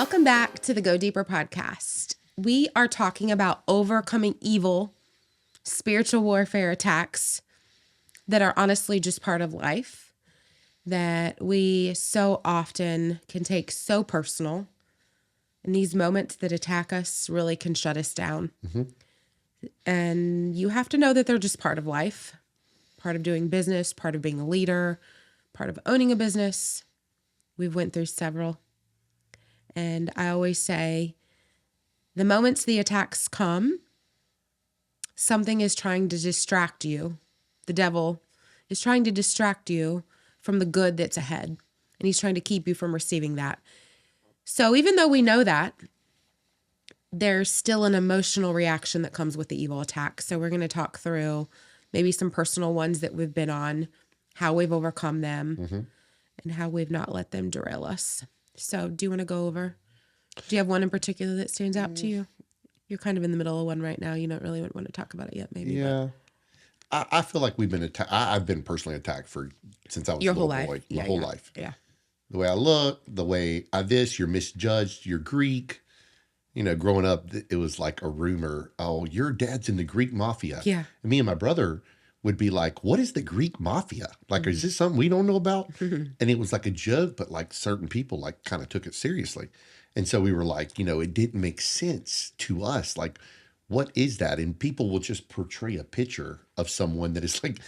Welcome back to the Go Deeper podcast. We are talking about overcoming evil, spiritual warfare attacks that are honestly just part of life, that we so often can take so personal. And these moments that attack us really can shut us down. Mm-hmm. And you have to know that they're just part of life, part of doing business, part of being a leader, part of owning a business. We've went through several. And I always say, the moments the attacks come, something is trying to distract you. The devil is trying to distract you from the good that's ahead. And he's trying to keep you from receiving that. So even though we know that, there's still an emotional reaction that comes with the evil attack. So we're going to talk through maybe some personal ones that we've been on, how we've overcome them, and how we've not let them derail us. So do you want to go over? Do you have one in particular that stands out to you? You're kind of in the middle of one right now. You don't really want to talk about it yet, maybe. Yeah. I feel like we've been attacked. I've been personally attacked since I was Your a little whole boy. life. My whole life. Yeah. The way I look, the way you're misjudged, you're Greek. You know, growing up, it was like a rumor. Oh, your dad's in the Greek mafia. Yeah. And me and my brother would be like, what is the Greek mafia? Like, is this something we don't know about? And it was like a joke, but like certain people like kind of took it seriously. And so we were like, it didn't make sense to us. Like, what is that? And people will just portray a picture of someone that is like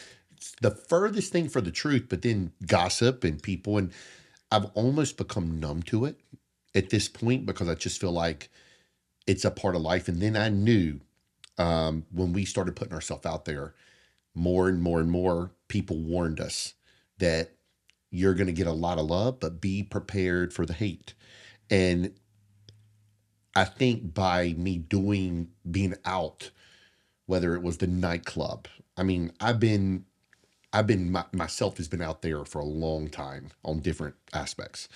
the furthest thing for the truth, but then gossip and people. And I've almost become numb to it at this point because I just feel like it's a part of life. And then I knew when we started putting ourselves out there, more and more and more people warned us that you're going to get a lot of love, but be prepared for the hate. And I think by me being out, whether it was the nightclub, I mean, myself has been out there for a long time on different aspects.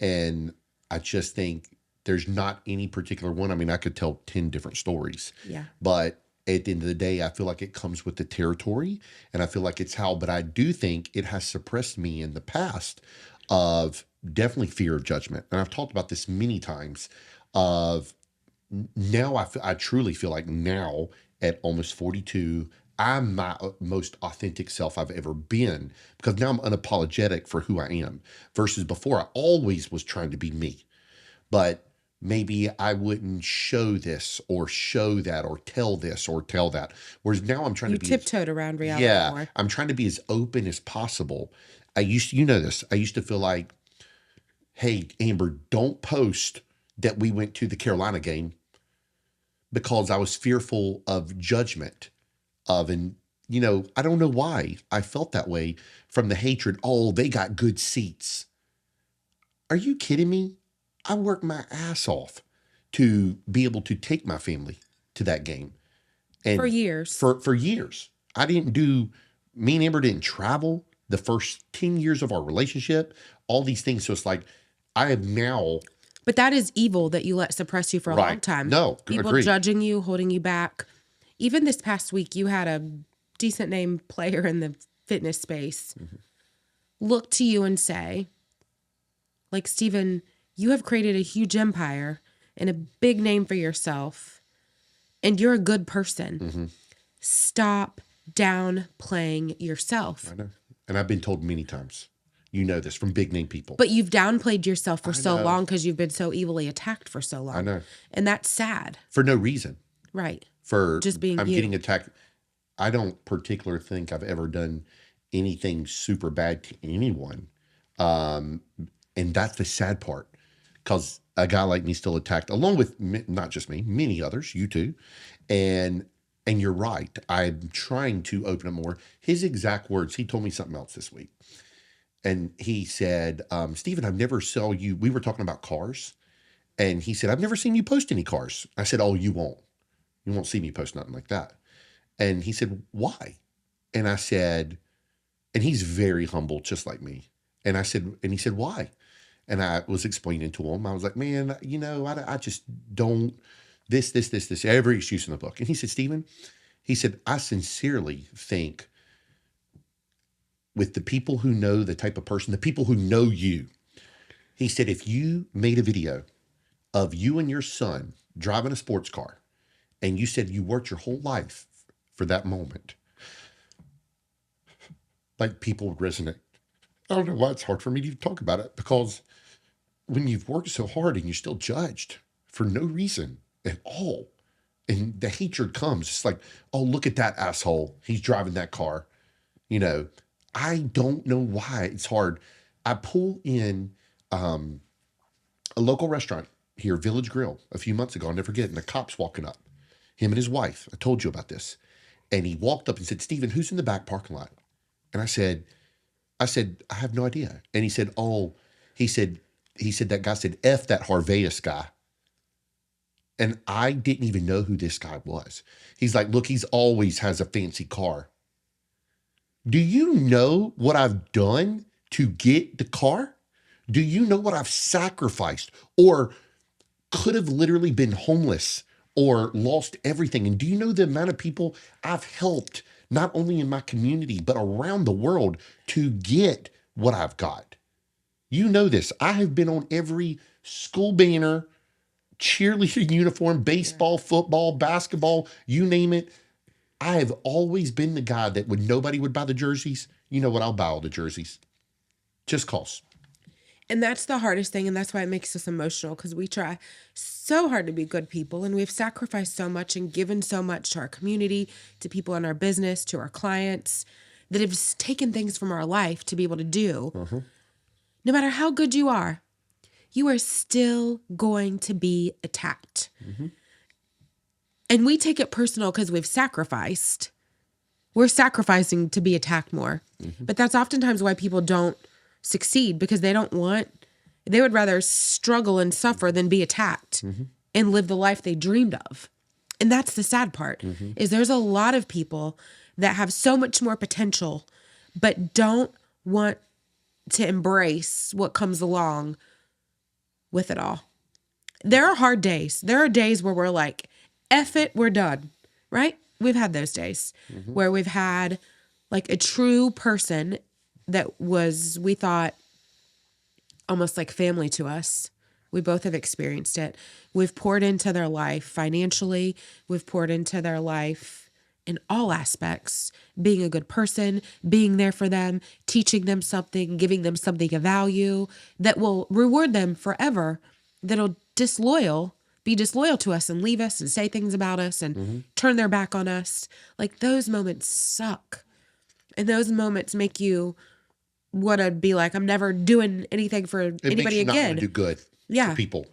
And I just think there's not any particular one. I mean, I could tell 10 different stories. Yeah. But at the end of the day, I feel like it comes with the territory. And I feel like but I do think it has suppressed me in the past of definitely fear of judgment. And I've talked about this many times of now I truly feel like now at almost 42, I'm my most authentic self I've ever been because now I'm unapologetic for who I am versus before I always was trying to be me. But maybe I wouldn't show this or show that or tell this or tell that. Whereas now I'm trying to be tiptoed around reality more. I'm trying to be as open as possible. I used to feel like, hey, Amber, don't post that we went to the Carolina game because I was fearful of judgment I don't know why I felt that way from the hatred. Oh, they got good seats. Are you kidding me? I worked my ass off to be able to take my family to that game. And for years. For years. Me and Amber didn't travel the first 10 years of our relationship, all these things. So it's like, I have now. But that is evil that you let suppress you for a long time. No, people agreed. Judging you, holding you back. Even this past week, you had a decent name player in the fitness space look to you and say, like, Stephen, you have created a huge empire and a big name for yourself, and you're a good person. Stop downplaying yourself. I know. And I've been told many times, you know this from big name people. But you've downplayed yourself for so long because you've been so evilly attacked for so long. I know. And that's sad. For no reason. Right. For just being getting attacked. I don't particularly think I've ever done anything super bad to anyone. And that's the sad part. Because a guy like me still attacked, along with not just me, many others, you too. And you're right. I'm trying to open up more. His exact words, he told me something else this week. And he said, Stephen, I've never saw you. We were talking about cars. And he said, I've never seen you post any cars. I said, oh, you won't. You won't see me post nothing like that. And he said, why? And I said, and he's very humble, just like me. And he said, why? And I was explaining to him. I was like, man, I just don't, this, every excuse in the book. And he said, Stephen, I sincerely think with the people who know the type of person, the people who know you, he said, if you made a video of you and your son driving a sports car, and you said you worked your whole life for that moment, like people would resonate. I don't know why it's hard for me to talk about it, because when you've worked so hard and you're still judged for no reason at all, and the hatred comes, it's like, oh, look at that asshole. He's driving that car. You know, I don't know why it's hard. I pull in a local restaurant here, Village Grill, a few months ago. I'll never forget. And the cop's walking up, him and his wife. I told you about this. And he walked up and said, Stephen, who's in the back parking lot? And I said, I have no idea. And he said, oh, he said that guy said, F that Harveus guy. And I didn't even know who this guy was. He's like, look, he's always has a fancy car. Do you know what I've done to get the car? Do you know what I've sacrificed, or could have literally been homeless or lost everything? And do you know the amount of people I've helped, not only in my community, but around the world, to get what I've got? You know this. I have been on every school banner, cheerleader uniform, baseball, football, basketball, you name it. I have always been the guy that when nobody would buy the jerseys, you know what? I'll buy all the jerseys. Just cause. And that's the hardest thing. And that's why it makes us emotional, because we try so hard to be good people. And we've sacrificed so much and given so much to our community, to people in our business, to our clients, that have taken things from our life to be able to do. No matter how good you are still going to be attacked. And we take it personal because we've sacrificed. We're sacrificing to be attacked more. But that's oftentimes why people don't succeed, because they would rather struggle and suffer than be attacked and live the life they dreamed of. And that's the sad part, is there's a lot of people that have so much more potential, but don't want to embrace what comes along with it all. There are hard days. There are days where we're like, F it, we're done, right? We've had those days where we've had like a true person that was, we thought, almost like family to us. We both have experienced it. We've poured into their life financially. We've poured into their life in all aspects, being a good person, being there for them, teaching them something, giving them something of value that will reward them forever, that'll be disloyal to us and leave us and say things about us and turn their back on us. Like, those moments suck. And those moments make you want to be like, I'm never doing anything for anybody It makes you again. not want to do good for people.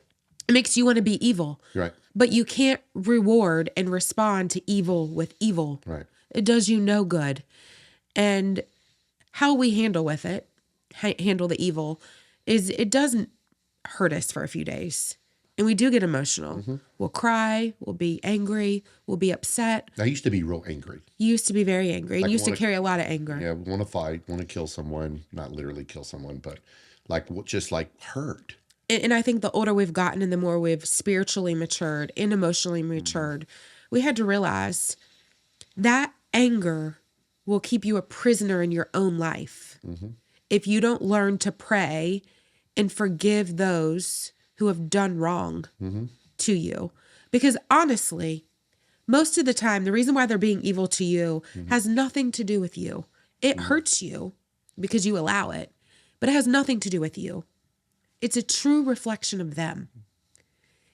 It makes you want to be evil. Right. But you can't reward and respond to evil with evil. Right. It does you no good. And how we handle the evil, is it doesn't hurt us for a few days. And we do get emotional. We'll cry, we'll be angry, we'll be upset. I used to be real angry. You used to be very angry. Like, You used to carry a lot of anger. Yeah, want to fight, want to kill someone, not literally kill someone, but like just like hurt. And I think the older we've gotten and the more we've spiritually matured and emotionally matured, we had to realize that anger will keep you a prisoner in your own life. If you don't learn to pray and forgive those who have done wrong to you. Because honestly, most of the time, the reason why they're being evil to you has nothing to do with you. It hurts you because you allow it, but it has nothing to do with you. It's a true reflection of them.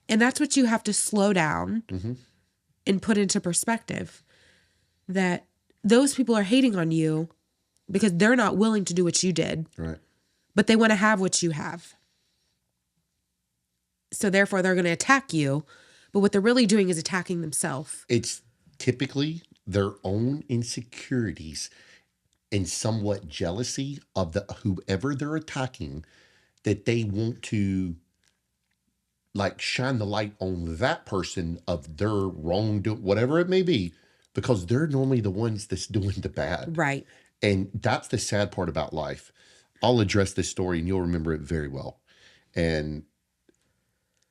And that's what you have to slow down and put into perspective, that those people are hating on you because they're not willing to do what you did. Right. But they want to have what you have. So therefore, they're going to attack you. But what they're really doing is attacking themselves. It's typically their own insecurities and somewhat jealousy of whoever they're attacking, that they want to like shine the light on that person of their wrongdoing, whatever it may be, because they're normally the ones that's doing the bad. Right. And that's the sad part about life. I'll address this story and you'll remember it very well. And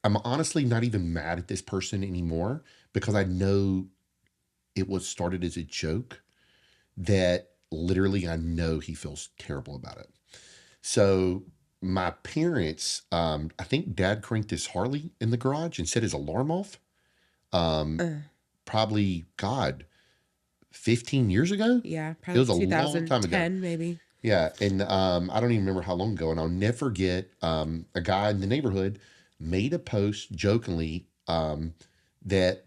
I'm honestly not even mad at this person anymore, because I know it was started as a joke, that literally I know he feels terrible about it. So my parents, I think dad cranked his Harley in the garage and set his alarm off. Uh, Probably, God, 15 years ago. yeah, It probably was a long time ago. 2010 maybe. Yeah. And I don't even remember how long ago. And I'll never forget a guy in the neighborhood made a post jokingly that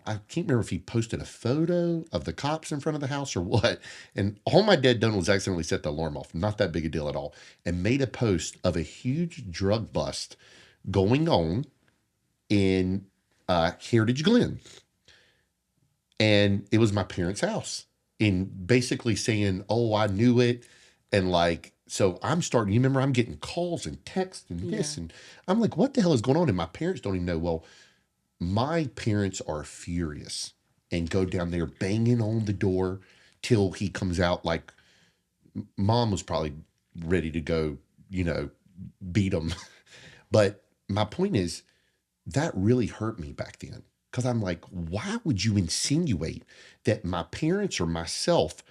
I can't remember if he posted a photo of the cops in front of the house or what. And all my dad done was accidentally set the alarm off. Not that big a deal at all. And made a post of a huge drug bust going on in Heritage Glen. And it was my parents' house. And basically saying, oh, I knew it. And like, so I'm starting, you remember I'm getting calls and texts and this. Yeah. And I'm like, what the hell is going on? And my parents don't even know. Well, my parents are furious and go down there banging on the door till he comes out. Like, mom was probably ready to go, beat him. But my point is, that really hurt me back then. Because I'm like, why would you insinuate that my parents or myself,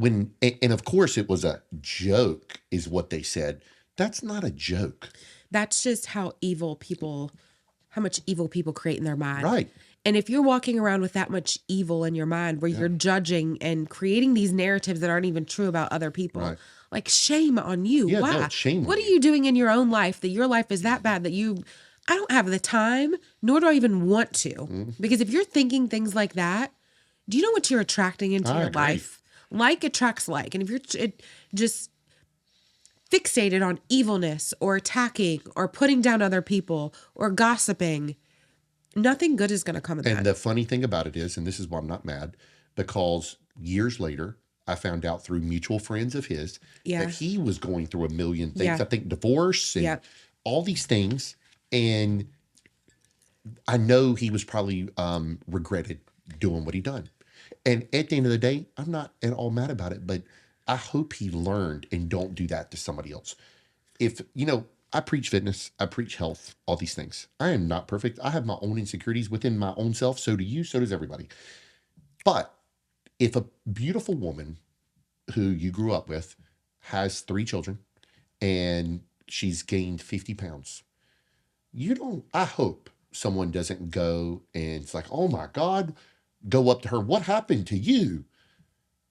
and of course it was a joke, is what they said. That's not a joke. That's just how much evil people create in their mind. Right. And if you're walking around with that much evil in your mind where you're judging and creating these narratives that aren't even true about other people, Right. like shame on you. Yeah, no, Why? it's shame on What are you. you doing in your own life that your life is that bad that I don't have the time, nor do I even want to. Mm-hmm. Because if you're thinking things like that, do you know what you're attracting into I your agree. life? Like attracts like. And if you're just fixated on evilness or attacking or putting down other people or gossiping, nothing good is going to come of And that. the funny thing about it is, and this is why I'm not mad, because years later, I found out through mutual friends of his Yeah. that he was going through a million things. Yeah. I think divorce and Yeah. all these things. And I know he was probably regretted doing what he done. And at the end of the day, I'm not at all mad about it, but I hope he learned and don't do that to somebody else. If, I preach fitness, I preach health, all these things. I am not perfect. I have my own insecurities within my own self. So do you, so does everybody. But if a beautiful woman who you grew up with has 3 children and she's gained 50 pounds, I hope someone doesn't go and it's like, oh my God, go up to her. What happened to you?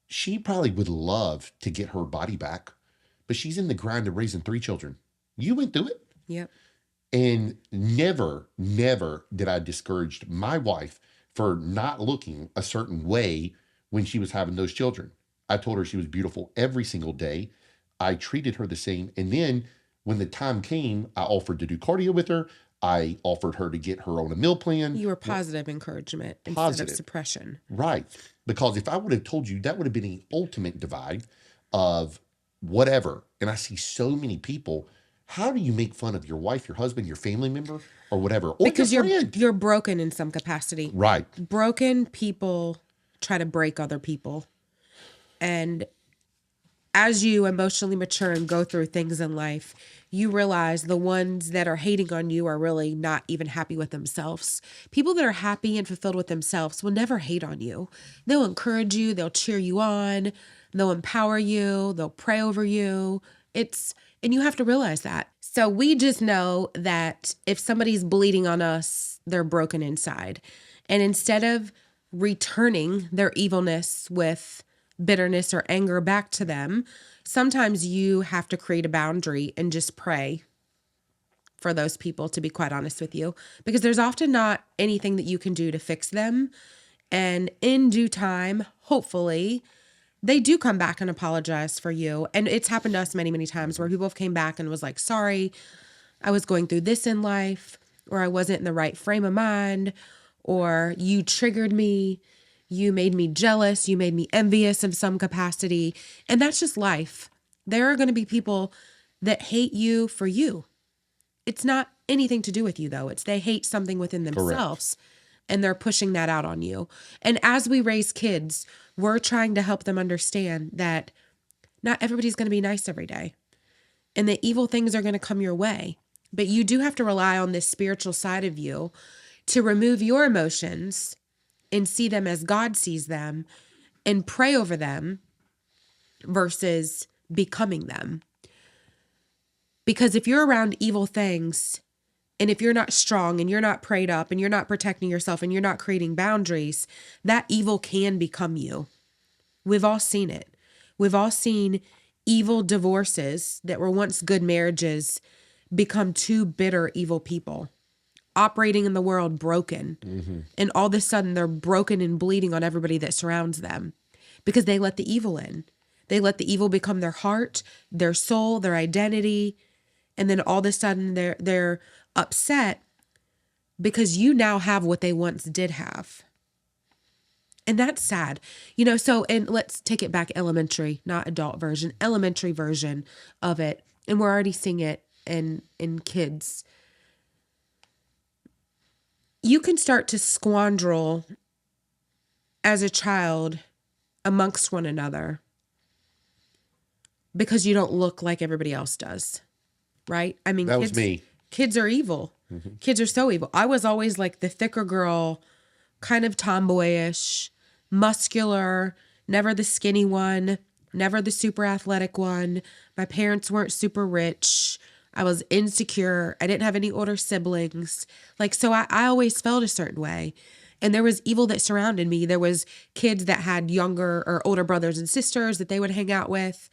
She probably would love to get her body back, but she's in the grind of raising 3 children. You went through it. Yep. And never, never did I discourage my wife for not looking a certain way when she was having those children. I told her she was beautiful every single day. I treated her the same. And then when the time came, I offered to do cardio with her. I offered her to get her on a meal plan. You were positive encouragement instead Positive. of suppression. Right. Because if I would have told you, that would have been the ultimate divide of whatever. And I see so many people. How do you make fun of your wife, your husband, your family member, or whatever? Or Because your friend? you're broken in some capacity. Right. Broken people try to break other people. And as you emotionally mature and go through things in life, you realize the ones that are hating on you are really not even happy with themselves. People that are happy and fulfilled with themselves will never hate on you. They'll encourage you, they'll cheer you on, they'll empower you, they'll pray over you. And you have to realize that. So we just know that if somebody's bleeding on us, they're broken inside. And instead of returning their evilness with bitterness or anger back to them, sometimes you have to create a boundary and just pray for those people, to be quite honest with you, because there's often not anything that you can do to fix them. And in due time, hopefully, they do come back and apologize for you. And it's happened to us many, many times where people have came back and was like, sorry, I was going through this in life, or I wasn't in the right frame of mind, or you triggered me. You made me jealous. You made me envious in some capacity. And that's just life. There are going to be people that hate you for you. It's not anything to do with you, though. It's they hate something within themselves. And they're pushing that out on you. And as we raise kids, we're trying to help them understand that not everybody's going to be nice every day. And that evil things are going to come your way. But you do have to rely on this spiritual side of you to remove your emotions and see them as God sees them and pray over them versus becoming them. Because if you're around evil things, and if you're not strong and you're not prayed up and you're not protecting yourself and you're not creating boundaries, that evil can become you. We've all seen it. We've all seen evil divorces that were once good marriages become two bitter, evil people operating in the world broken. And all of a sudden they're broken and bleeding on everybody that surrounds them because they let the evil in. They let the evil become their heart, their soul, their identity. And then all of a sudden they're upset because you now have what they once did have. And that's sad. So, and let's take it back elementary, not adult version, elementary version of it. And we're already seeing it in kids. You can start to squander as a child amongst one another because you don't look like everybody else does. Right? I mean, That was me. Kids are evil. Kids are so evil. I was always like the thicker girl, kind of tomboyish, muscular, never the skinny one, never the super athletic one. My parents weren't super rich. I was insecure. I didn't have any older siblings. So I always felt a certain way. And there was evil that surrounded me. There was kids that had younger or older brothers and sisters that they would hang out with.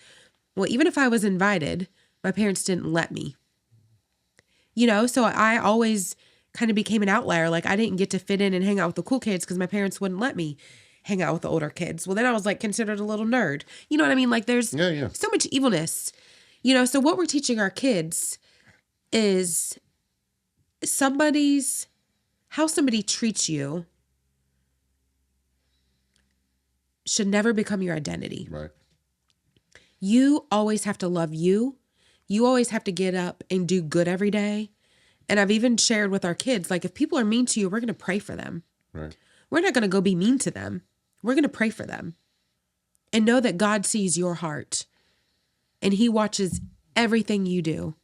Well, even if I was invited, my parents didn't let me. So I always kind of became an outlier. I didn't get to fit in and hang out with the cool kids because my parents wouldn't let me hang out with the older kids. Well, then I was considered a little nerd. You know what I mean? There's so much evilness. So what we're teaching our kids is how somebody treats you should never become your identity. Right. You always have to love you. You always have to get up and do good every day. And I've even shared with our kids, if people are mean to you, we're going to pray for them. Right. We're not going to go be mean to them. We're going to pray for them. And know that God sees your heart. And he watches everything you do,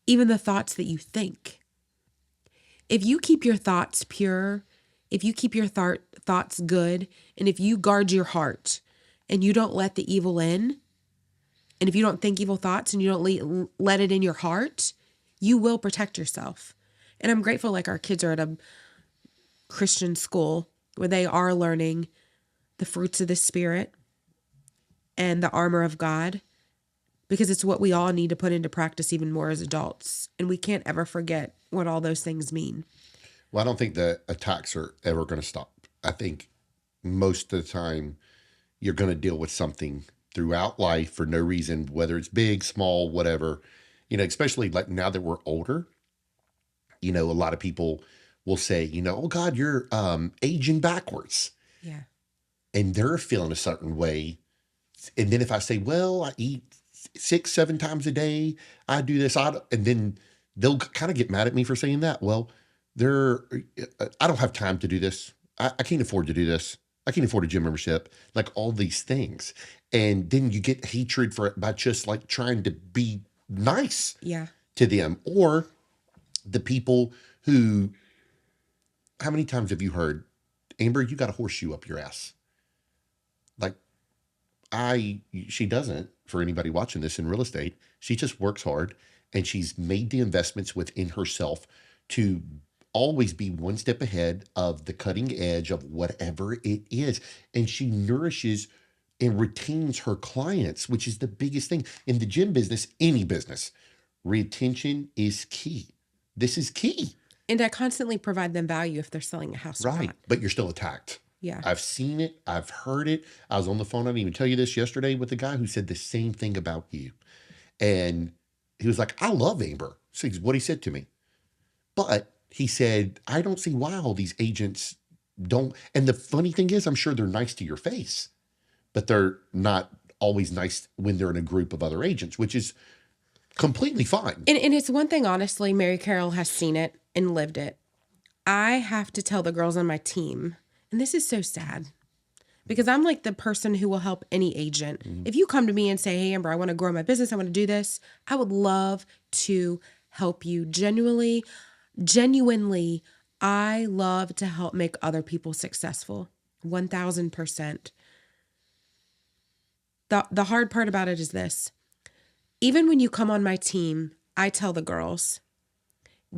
even the thoughts that you think. If you keep your thoughts pure, if you keep your thoughts good, and if you guard your heart and you don't let the evil in, and if you don't think evil thoughts and you don't let it in your heart, you will protect yourself. And I'm grateful our kids are at a Christian school where they are learning the fruits of the Spirit and the armor of God, because it's what we all need to put into practice even more as adults. And we can't ever forget what all those things mean. Well, I don't think the attacks are ever going to stop. I think most of the time you're going to deal with something throughout life for no reason, whether it's big, small, whatever, especially now that we're older, a lot of people will say, oh God, you're aging backwards. Yeah. And they're feeling a certain way. And then if I say, well, I eat 6-7 times a day, I do this, and then they'll kind of get mad at me for saying that. Well, I don't have time to do this. I can't afford to do this. I can't afford a gym membership, all these things. And then you get hatred for it by just trying to be nice to them. Or the people who, how many times have you heard, Amber, you got a horseshoe up your ass? She doesn't, for anybody watching this in real estate, she just works hard and she's made the investments within herself to always be one step ahead of the cutting edge of whatever it is. And she nourishes and retains her clients, which is the biggest thing in the gym business, any business. Retention is key. This is key. And I constantly provide them value if they're selling a house or not. But you're still attacked. Yeah. I've seen it. I've heard it. I was on the phone. I didn't even tell you this yesterday with a guy who said the same thing about you. And he was like, I love Amber. So what he said to me. But he said, I don't see why all these agents don't. And the funny thing is, I'm sure they're nice to your face, but they're not always nice when they're in a group of other agents, which is completely fine. And it's one thing, honestly, Mary Carol has seen it and lived it. I have to tell the girls on my team, and this is so sad, because I'm the person who will help any agent. Mm-hmm. If you come to me and say, hey, Amber, I want to grow my business, I want to do this, I would love to help you. Genuinely, I love to help make other people successful. 1,000%. The hard part about it is this. Even when you come on my team, I tell the girls,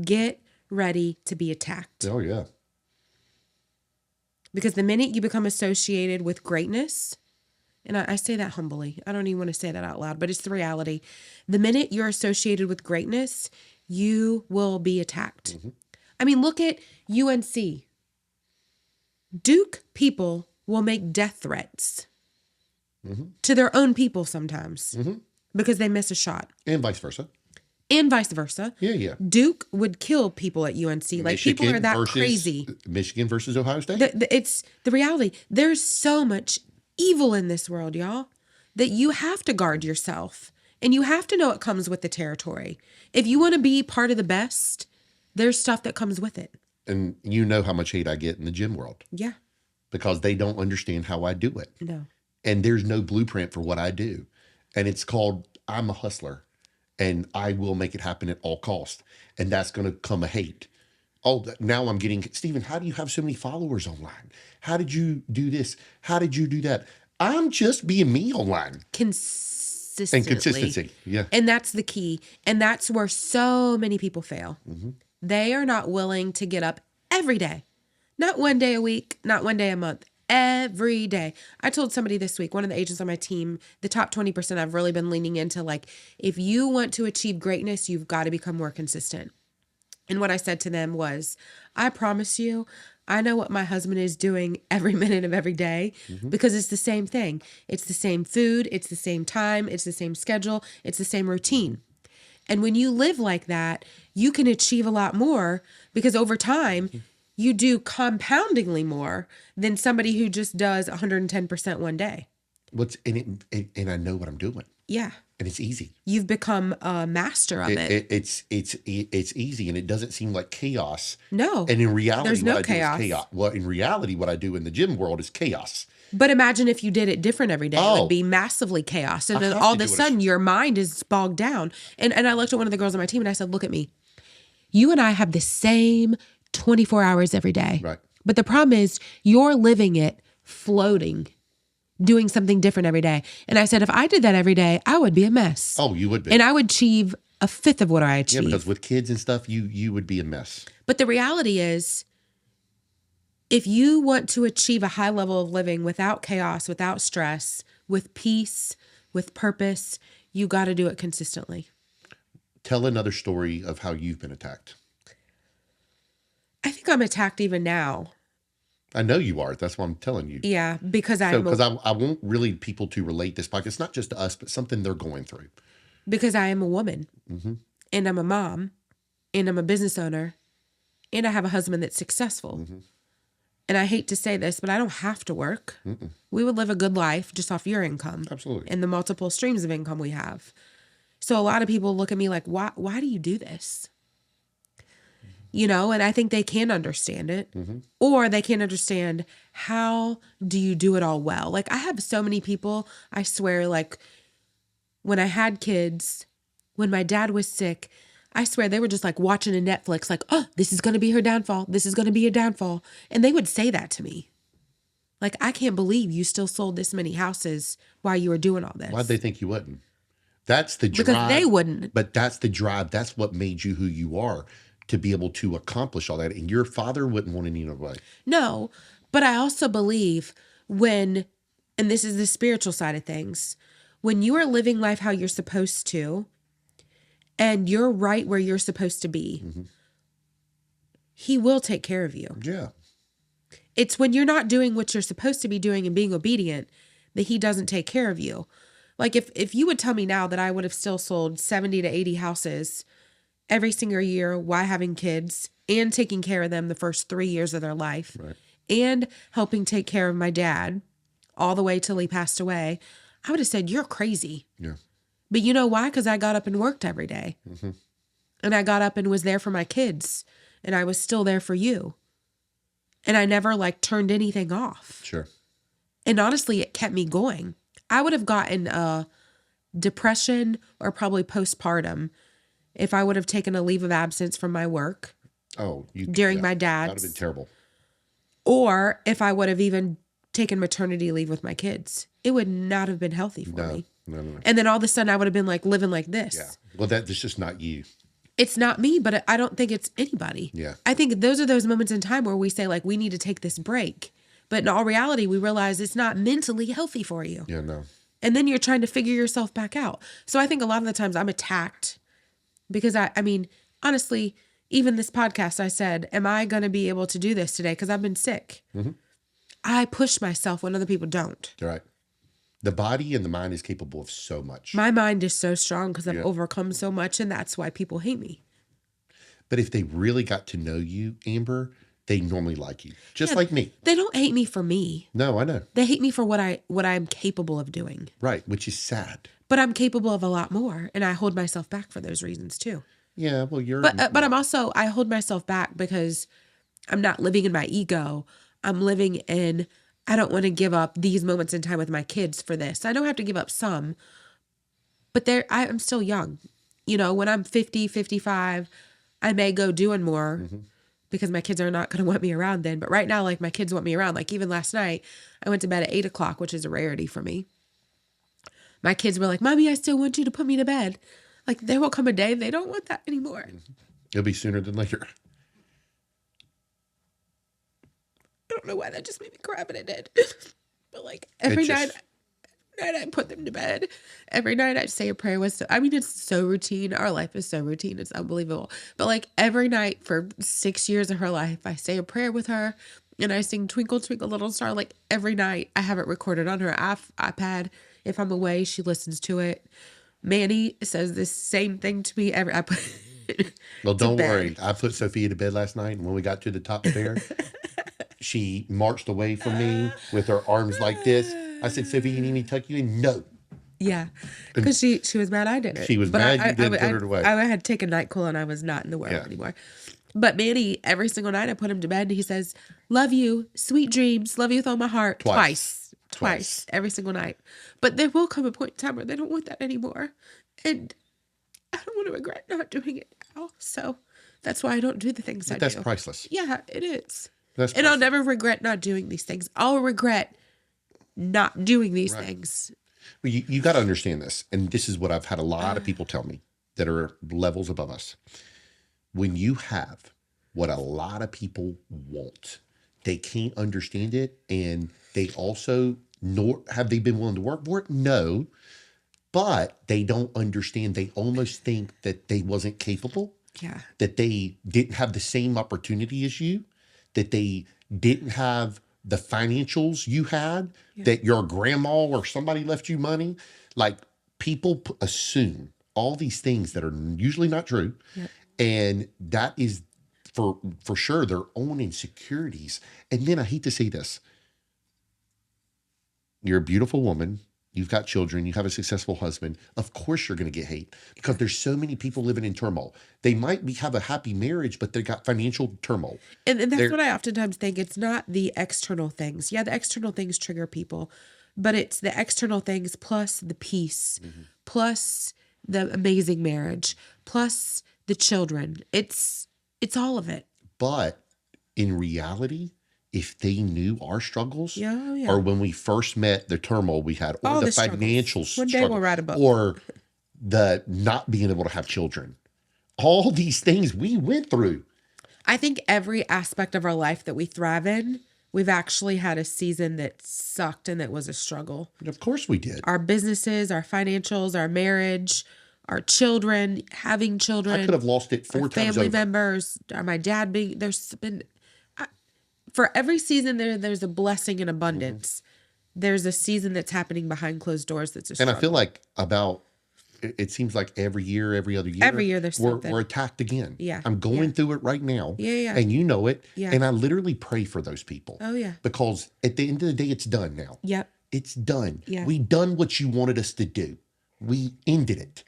get ready to be attacked. Oh, yeah. Because the minute you become associated with greatness, and I say that humbly, I don't even want to say that out loud, but it's the reality. The minute you're associated with greatness, you will be attacked. I mean, look at UNC. Duke people will make death threats to their own people sometimes because they miss a shot. And vice versa. And vice versa. Yeah, yeah. Duke would kill people at UNC. Like, people are that crazy. Michigan versus Ohio State. It's the reality. There's so much evil in this world, y'all, that you have to guard yourself. And you have to know it comes with the territory. If you want to be part of the best, there's stuff that comes with it. And you know how much hate I get in the gym world. Yeah. Because they don't understand how I do it. No. And there's no blueprint for what I do. And it's called, I'm a hustler. And I will make it happen at all costs. And that's going to come a hate. Oh, now I'm getting, Stephen, how do you have so many followers online? How did you do this? How did you do that? I'm just being me online. Consistently. And consistency. Yeah. And that's the key. And that's where so many people fail. They are not willing to get up every day. Not one day a week, not one day a month. Every day. I told somebody this week, one of the agents on my team, the top 20%, I've really been leaning into, like, if you want to achieve greatness, you've got to become more consistent. And what I said to them was, I promise you, I know what my husband is doing every minute of every day because it's the same thing. It's the same food. It's the same time. It's the same schedule. It's the same routine. And when you live like that, you can achieve a lot more because over time, you do compoundingly more than somebody who just does 110% one day. And I know what I'm doing. Yeah. And it's easy. You've become a master of it. It's easy, and it doesn't seem like chaos. No. And in reality, there's no what I chaos. do is chaos. Well, in reality, what I do in the gym world is chaos. But imagine if you did it different every day. It would be massively chaos. And then all of a sudden, your mind is bogged down. And I looked at one of the girls on my team and I said, look at me. You and I have the same 24 hours every day. Right. But the problem is you're living it floating, doing something different every day. And I said, if I did that every day, I would be a mess. Oh, you would be. And I would achieve a fifth of what I achieve. Yeah, because with kids and stuff, you would be a mess. But the reality is, if you want to achieve a high level of living without chaos, without stress, with peace, with purpose, you got to do it consistently. Tell another story of how you've been attacked. I think I'm attacked even now. I know you are. That's why I'm telling you. Yeah, because I want really people to relate this podcast, not just to us, but something they're going through. Because I am a woman, and I'm a mom, and I'm a business owner, and I have a husband that's successful. And I hate to say this, but I don't have to work. We would live a good life just off your income. Absolutely. And the multiple streams of income we have. So a lot of people look at me like, why do you do this? You know, and I think they can understand it. Or they can understand, how do you do it all well? Like, I have so many people, I swear, like, when I had kids, when my dad was sick, I swear they were just like watching a Netflix, like, oh, this is going to be her downfall. This is going to be a downfall. And they would say that to me. Like, I can't believe you still sold this many houses while you were doing all this. Why'd they think you wouldn't? That's the drive. Because they wouldn't. But that's the drive. That's what made you who you are, to be able to accomplish all that. And your father wouldn't want any other way. No, but I also believe when, and this is the spiritual side of things, when you are living life how you're supposed to, and you're right where you're supposed to be, he will take care of you. Yeah. It's when you're not doing what you're supposed to be doing and being obedient that he doesn't take care of you. Like, if you would tell me now that I would have still sold 70 to 80 houses every single year while having kids and taking care of them the first 3 years of their life, Right. and helping take care of my dad all the way till he passed away, I would have said, you're crazy. Yeah. But you know why? Because I got up and worked every day. And I got up and was there for my kids. And I was still there for you. And I never like turned anything off. Sure. And honestly, it kept me going. I would have gotten a depression or probably postpartum if I would have taken a leave of absence from my work. Oh, during my dad's. That would have been terrible. Or if I would have even taken maternity leave with my kids. It would not have been healthy for me. No. And then all of a sudden I would have been like living like this. Yeah. Well, that's just not you. It's not me, but I don't think it's anybody. Yeah. I think those are those moments in time where we say like, we need to take this break. But in all reality, we realize it's not mentally healthy for you. Yeah, no. And then you're trying to figure yourself back out. So I think a lot of the times I'm attacked because I mean, honestly, even this podcast, I said, am I going to be able to do this today? Because I've been sick. Mm-hmm. I push myself when other people don't. You're right. The body and the mind is capable of so much. My mind is so strong because I've overcome so much, and that's why people hate me. But if they really got to know you, Amber, they normally like you. Just like me. They don't hate me for me. No, I know. They hate me for what I'm capable of doing. Right, which is sad. But I'm capable of a lot more, and I hold myself back for those reasons too. Yeah, well, you're... But I hold myself back because I'm not living in my ego. I'm living in, I don't want to give up these moments in time with my kids for this. I don't have to give up some, but I'm still young. You know, when I'm 50, 55, I may go doing more because my kids are not going to want me around then. But right now, like my kids want me around. Like even last night, I went to bed at 8:00, which is a rarity for me. My kids were like, Mommy, I still want you to put me to bed. Like there will come a day they don't want that anymore. It'll be sooner than later. I don't know why that just made me cry, but it did. But like every night I put them to bed. Every night I'd say a prayer with, it's so routine. Our life is so routine. It's unbelievable. But like every night for 6 years of her life, I say a prayer with her and I sing Twinkle, Twinkle, Little Star. Like every night I have it recorded on her iPad. If I'm away, she listens to it. Manny says the same thing to me I put well, don't worry. I put Sophia to bed last night, and when we got to the top stair, she marched away from me with her arms like this. I said, Sophia, you need me to tuck you in? No. Yeah, because she was mad I did it. She was mad you didn't put her away. I had taken NyQuil and I was not in the world anymore. But Manny, every single night I put him to bed and he says, love you, sweet dreams, love you with all my heart. Twice. Every single night. But there will come a point in time where they don't want that anymore. And I don't want to regret not doing it now. So that's why I don't do the things I do. That's priceless. Yeah, it is. That's and I'll never regret not doing these things. I'll regret not doing these things. Well, you got to understand this. And this is what I've had a lot of people tell me that are levels above us. When you have what a lot of people want, they can't understand it. And they also, nor have they been willing to work for it? No. But they don't understand. They almost think that they wasn't capable. Yeah. That they didn't have the same opportunity as you. That they didn't have the financials you had. Yeah. That your grandma or somebody left you money. Like people assume all these things that are usually not true. Yeah. And that is for sure their own insecurities. And then I hate to say this. You're a beautiful woman. You've got children. You have a successful husband. Of course you're going to get hate because there's so many people living in turmoil. They might have a happy marriage, but they got financial turmoil. And that's what I oftentimes think. It's not the external things. Yeah, the external things trigger people, but it's the external things plus the peace, plus the amazing marriage, plus the children. It's all of it. But in reality, if they knew our struggles, or when we first met, the turmoil we had, or all the financial struggle, one day we'll write a book. Or the not being able to have children, all these things we went through. I think every aspect of our life that we thrive in, we've actually had a season that sucked and that was a struggle. Of course we did. Our businesses, our financials, our marriage, our children, having children. I could have lost it 4 times family over. Members, my dad being, there's been... For every season, there's a blessing and abundance. There's a season that's happening behind closed doors that's a struggle. And I feel like it seems like every year, every other year. Every year there's something. We're attacked again. Yeah. I'm going through it right now. Yeah. And you know it. Yeah. And I literally pray for those people. Oh, yeah. Because at the end of the day, it's done now. Yep. It's done. Yeah. We done what you wanted us to do. We ended it.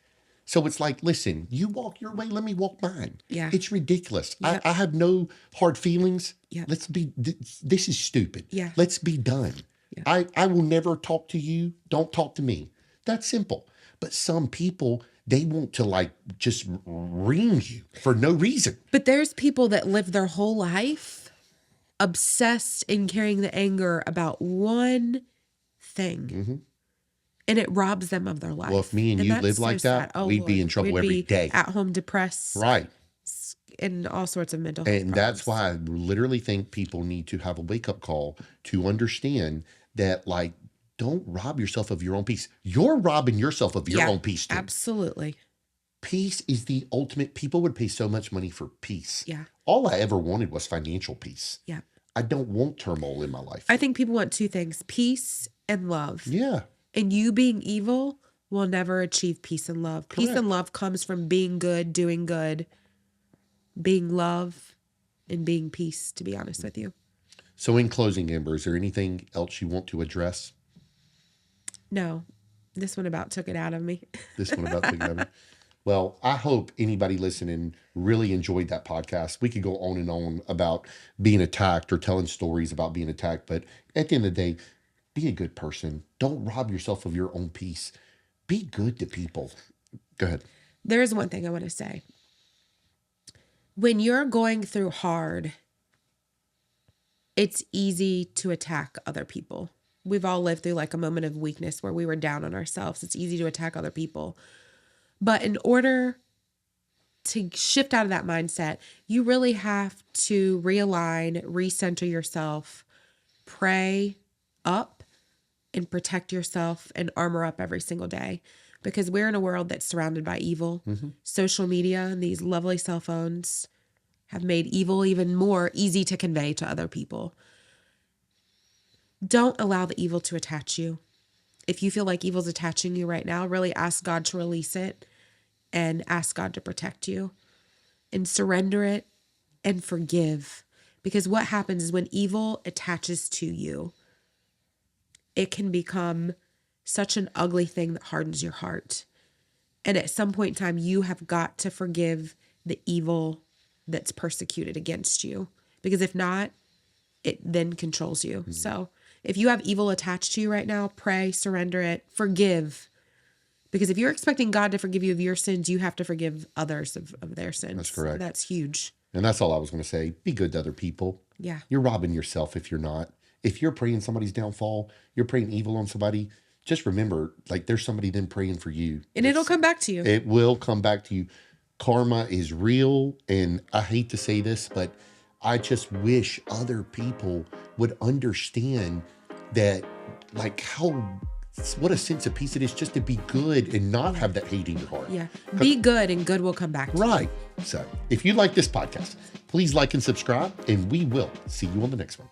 So it's like, listen, you walk your way, let me walk mine. Yeah. It's ridiculous. Yep. I have no hard feelings. Yeah. This is stupid. Yeah. Let's be done. Yeah. I will never talk to you. Don't talk to me. That's simple. But some people, they want to just ream you for no reason. But there's people that live their whole life obsessed in carrying the anger about one thing. And it robs them of their life. Well, if me and you that's lived like that, we'd be in trouble we'd every be day. at home depressed. Right. And all sorts of mental health And problems. that's why I literally think people need to have a wake-up call to understand that, like, don't rob yourself of your own peace. You're robbing yourself of your own peace too. Absolutely. Peace is the ultimate. People would pay so much money for peace. Yeah. All I ever wanted was financial peace. Yeah. I don't want turmoil in my life. I think people want two things, peace and love. Yeah. And you being evil will never achieve peace and love. Correct. Peace and love comes from being good, doing good, being love, and being peace, to be honest with you. So in closing, Amber, is there anything else you want to address? No. This one about took it out of me. This one about took it out of me. Well, I hope anybody listening really enjoyed that podcast. We could go on and on about being attacked or telling stories about being attacked. But at the end of the day, be a good person. Don't rob yourself of your own peace. Be good to people. Go ahead. There's one thing I want to say. When you're going through hard, it's easy to attack other people. We've all lived through like a moment of weakness where we were down on ourselves. It's easy to attack other people. But in order to shift out of that mindset, you really have to realign, recenter yourself, pray up, and protect yourself and armor up every single day. Because we're in a world that's surrounded by evil. Mm-hmm. Social media and these lovely cell phones have made evil even more easy to convey to other people. Don't allow the evil to attach you. If you feel like evil's attaching you right now, really ask God to release it and ask God to protect you and surrender it and forgive. Because what happens is when evil attaches to you, it can become such an ugly thing that hardens your heart. And at some point in time, you have got to forgive the evil that's persecuted against you. Because if not, it then controls you. Mm-hmm. So if you have evil attached to you right now, pray, surrender it, forgive. Because if you're expecting God to forgive you of your sins, you have to forgive others of their sins. That's correct. That's huge. And that's all I was going to say. Be good to other people. Yeah. You're robbing yourself if you're not. If you're praying somebody's downfall, you're praying evil on somebody, just remember, like, there's somebody then praying for you. And it'll come back to you. It will come back to you. Karma is real. And I hate to say this, but I just wish other people would understand that, like, what a sense of peace it is just to be good and not have that hate in your heart. Yeah. Be good and good will come back to you. Right. So if you like this podcast, please like and subscribe, and we will see you on the next one.